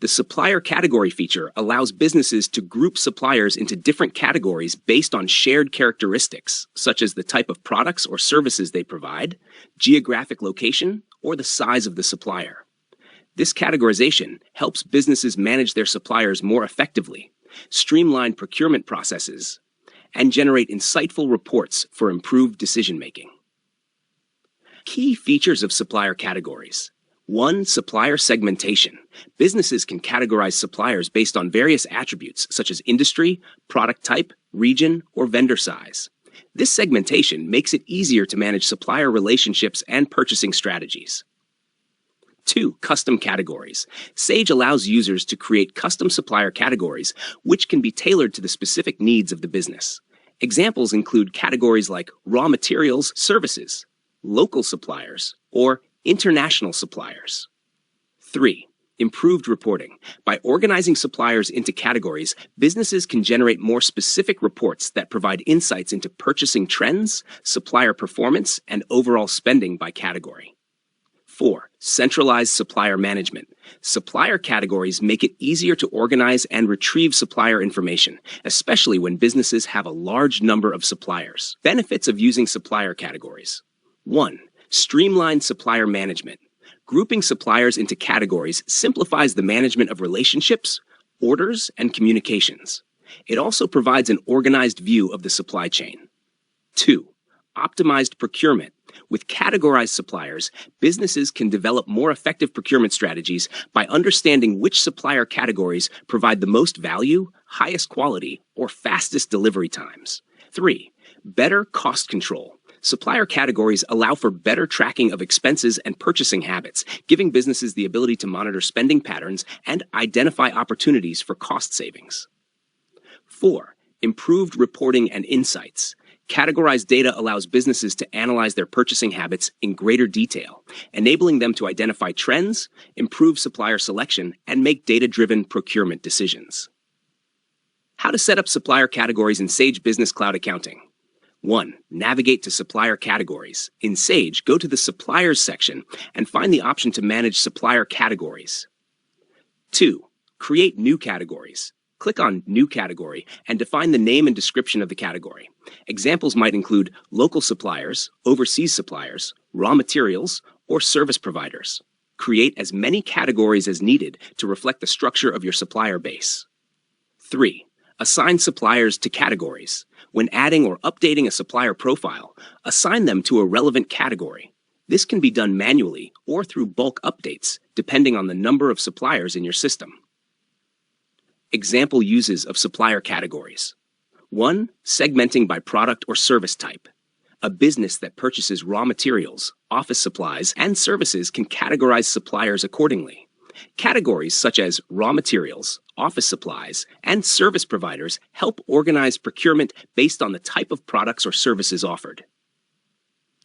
The supplier category feature allows businesses to group suppliers into different categories based on shared characteristics, such as the type of products or services they provide, geographic location, or the size of the supplier. This categorization helps businesses manage their suppliers more effectively, streamline procurement processes, and generate insightful reports for improved decision-making. Key features of supplier categories. 1. Supplier segmentation. Businesses can categorize suppliers based on various attributes such as industry, product type, region, or vendor size. This segmentation makes it easier to manage supplier relationships and purchasing strategies. 2. Custom categories. Sage allows users to create custom supplier categories, which can be tailored to the specific needs of the business. Examples include categories like raw materials, services, local suppliers, or international suppliers. 3. Improved reporting. By organizing suppliers into categories, businesses can generate more specific reports that provide insights into purchasing trends, supplier performance, and overall spending by category. 4. Centralized supplier management. Supplier categories make it easier to organize and retrieve supplier information, especially when businesses have a large number of suppliers. Benefits of using supplier categories. 1. Streamlined supplier management. Grouping suppliers into categories simplifies the management of relationships, orders, and communications. It also provides an organized view of the supply chain. 2. Optimized procurement. With categorized suppliers, businesses can develop more effective procurement strategies by understanding which supplier categories provide the most value, highest quality, or fastest delivery times. 3. Better cost control. Supplier categories allow for better tracking of expenses and purchasing habits, giving businesses the ability to monitor spending patterns and identify opportunities for cost savings. 4. Improved reporting and insights. Categorized data allows businesses to analyze their purchasing habits in greater detail, enabling them to identify trends, improve supplier selection, and make data-driven procurement decisions. How to set up supplier categories in Sage Business Cloud Accounting. 1. Navigate to supplier categories. In Sage, go to the Suppliers section and find the option to manage supplier categories. 2. Create new categories. Click on New Category and define the name and description of the category. Examples might include local suppliers, overseas suppliers, raw materials, or service providers. Create as many categories as needed to reflect the structure of your supplier base. 3. Assign suppliers to categories. When adding or updating a supplier profile, assign them to a relevant category. This can be done manually or through bulk updates, depending on the number of suppliers in your system. Example uses of supplier categories. 1. Segmenting by product or service type. A business that purchases raw materials, office supplies, and services can categorize suppliers accordingly. Categories such as raw materials, office supplies, and service providers help organize procurement based on the type of products or services offered.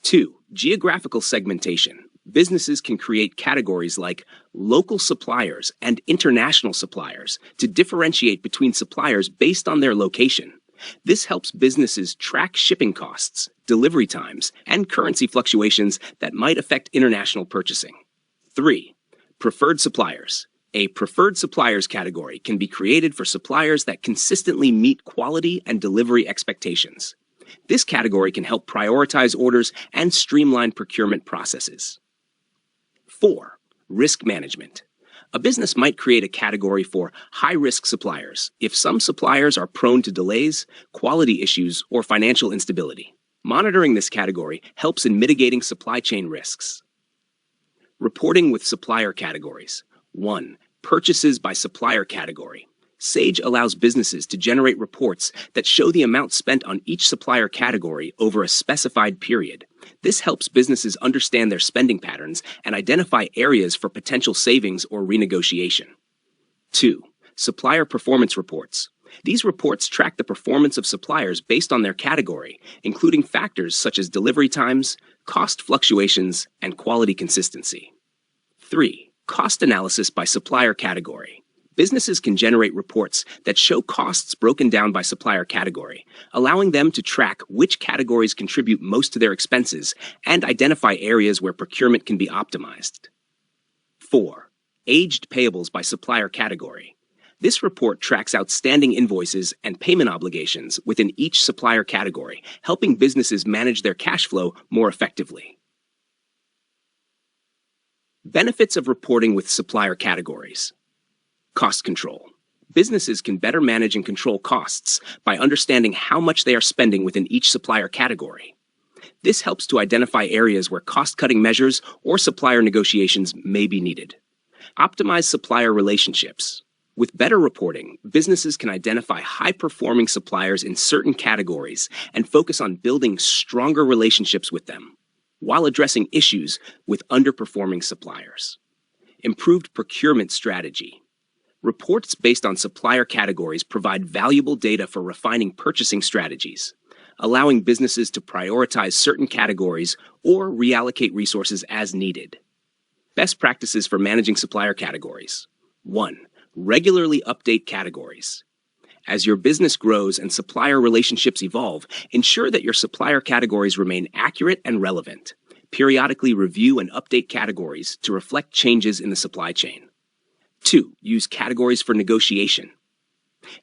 2. Geographical segmentation. Businesses can create categories like local suppliers and international suppliers to differentiate between suppliers based on their location. This helps businesses track shipping costs, delivery times, and currency fluctuations that might affect international purchasing. 3. Preferred suppliers. A preferred suppliers category can be created for suppliers that consistently meet quality and delivery expectations. This category can help prioritize orders and streamline procurement processes. 4. Risk management. A business might create a category for high-risk suppliers if some suppliers are prone to delays, quality issues, or financial instability. Monitoring this category helps in mitigating supply chain risks. Reporting with supplier categories. 1. Purchases by supplier category. Sage allows businesses to generate reports that show the amount spent on each supplier category over a specified period. This helps businesses understand their spending patterns and identify areas for potential savings or renegotiation. 2. Supplier performance reports. These reports track the performance of suppliers based on their category, including factors such as delivery times, cost fluctuations, and quality consistency. 3. Cost analysis by supplier category. Businesses can generate reports that show costs broken down by supplier category, allowing them to track which categories contribute most to their expenses and identify areas where procurement can be optimized. 4. Aged payables by supplier category. This report tracks outstanding invoices and payment obligations within each supplier category, helping businesses manage their cash flow more effectively. Benefits of reporting with supplier categories. Cost control. Businesses can better manage and control costs by understanding how much they are spending within each supplier category. This helps to identify areas where cost-cutting measures or supplier negotiations may be needed. Optimize supplier relationships. With better reporting, businesses can identify high-performing suppliers in certain categories and focus on building stronger relationships with them, while addressing issues with underperforming suppliers. Improved procurement strategy. Reports based on supplier categories provide valuable data for refining purchasing strategies, allowing businesses to prioritize certain categories or reallocate resources as needed. Best practices for managing supplier categories. 1. Regularly update categories. As your business grows and supplier relationships evolve, ensure that your supplier categories remain accurate and relevant. Periodically review and update categories to reflect changes in the supply chain. 2. Use categories for negotiation.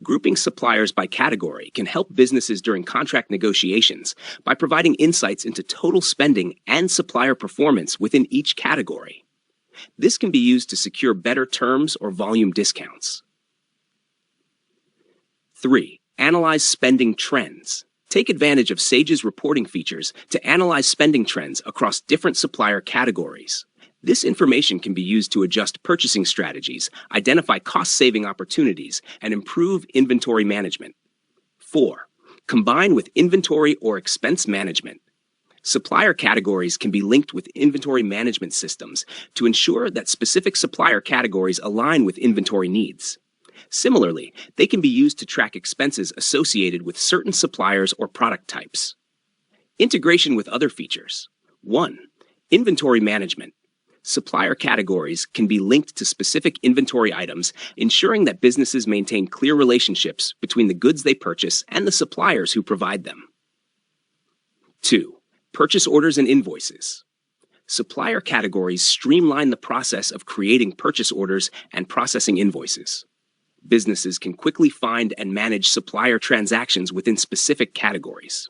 Grouping suppliers by category can help businesses during contract negotiations by providing insights into total spending and supplier performance within each category. This can be used to secure better terms or volume discounts. 3. Analyze spending trends. Take advantage of Sage's reporting features to analyze spending trends across different supplier categories. This information can be used to adjust purchasing strategies, identify cost-saving opportunities, and improve inventory management. 4. Combine with inventory or expense management. Supplier categories can be linked with inventory management systems to ensure that specific supplier categories align with inventory needs. Similarly, they can be used to track expenses associated with certain suppliers or product types. Integration with other features. 1. Inventory management. Supplier categories can be linked to specific inventory items, ensuring that businesses maintain clear relationships between the goods they purchase and the suppliers who provide them. 2. Purchase orders and invoices. Supplier categories streamline the process of creating purchase orders and processing invoices. Businesses can quickly find and manage supplier transactions within specific categories.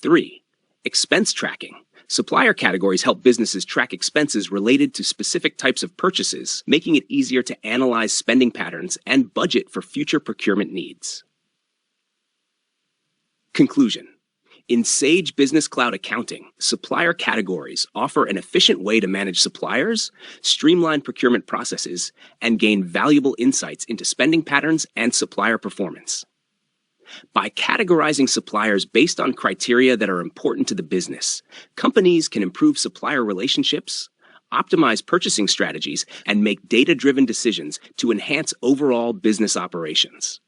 3. Expense tracking. Supplier categories help businesses track expenses related to specific types of purchases, making it easier to analyze spending patterns and budget for future procurement needs. Conclusion. In Sage Business Cloud Accounting, supplier categories offer an efficient way to manage suppliers, streamline procurement processes, and gain valuable insights into spending patterns and supplier performance. By categorizing suppliers based on criteria that are important to the business, companies can improve supplier relationships, optimize purchasing strategies, and make data-driven decisions to enhance overall business operations.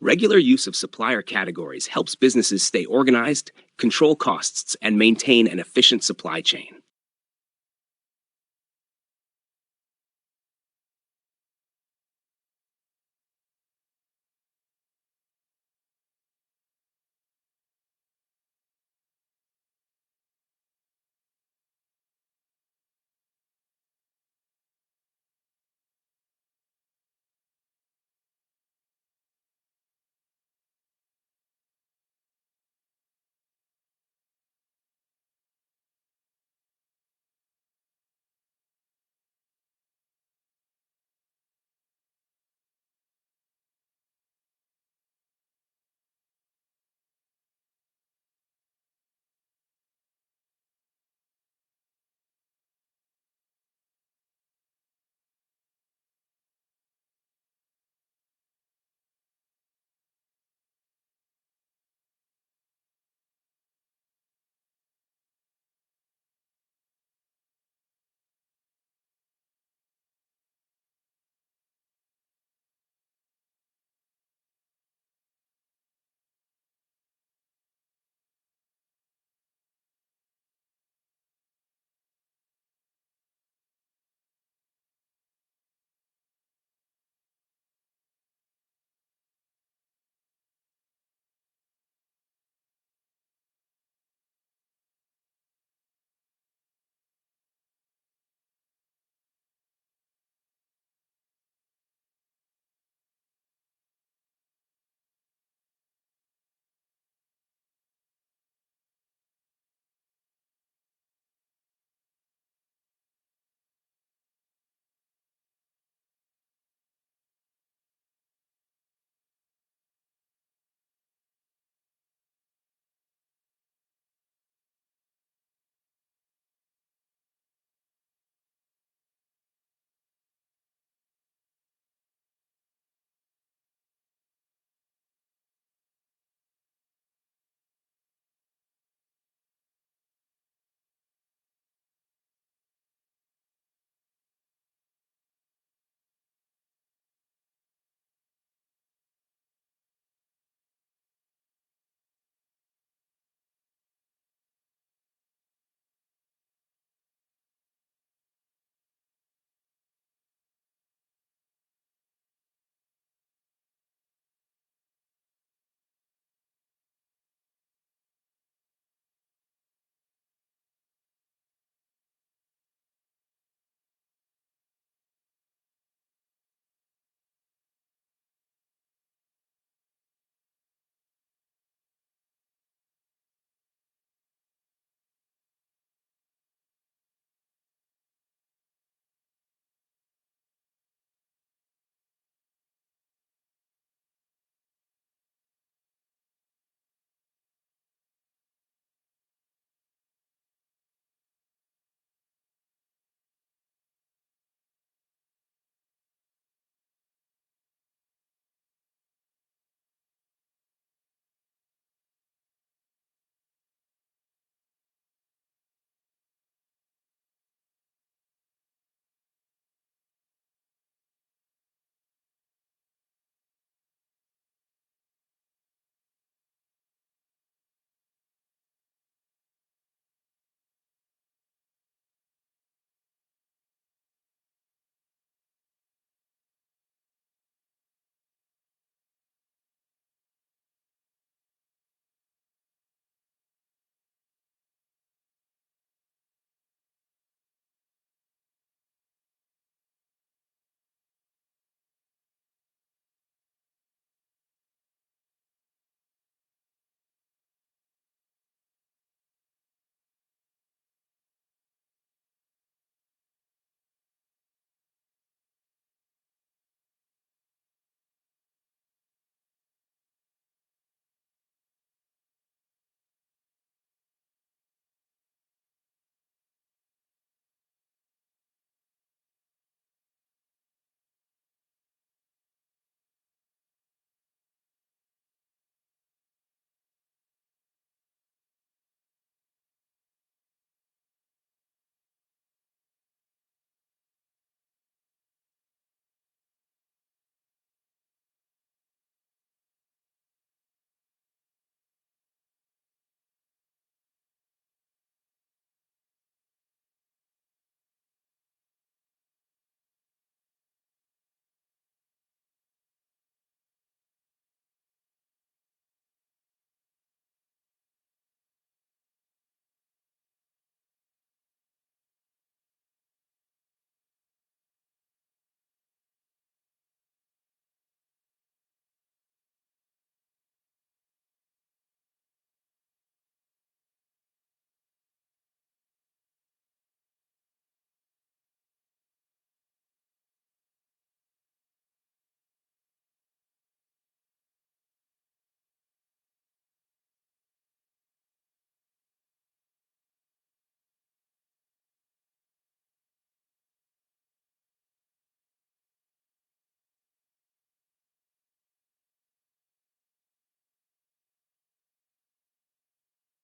Regular use of supplier categories helps businesses stay organized, control costs, and maintain an efficient supply chain.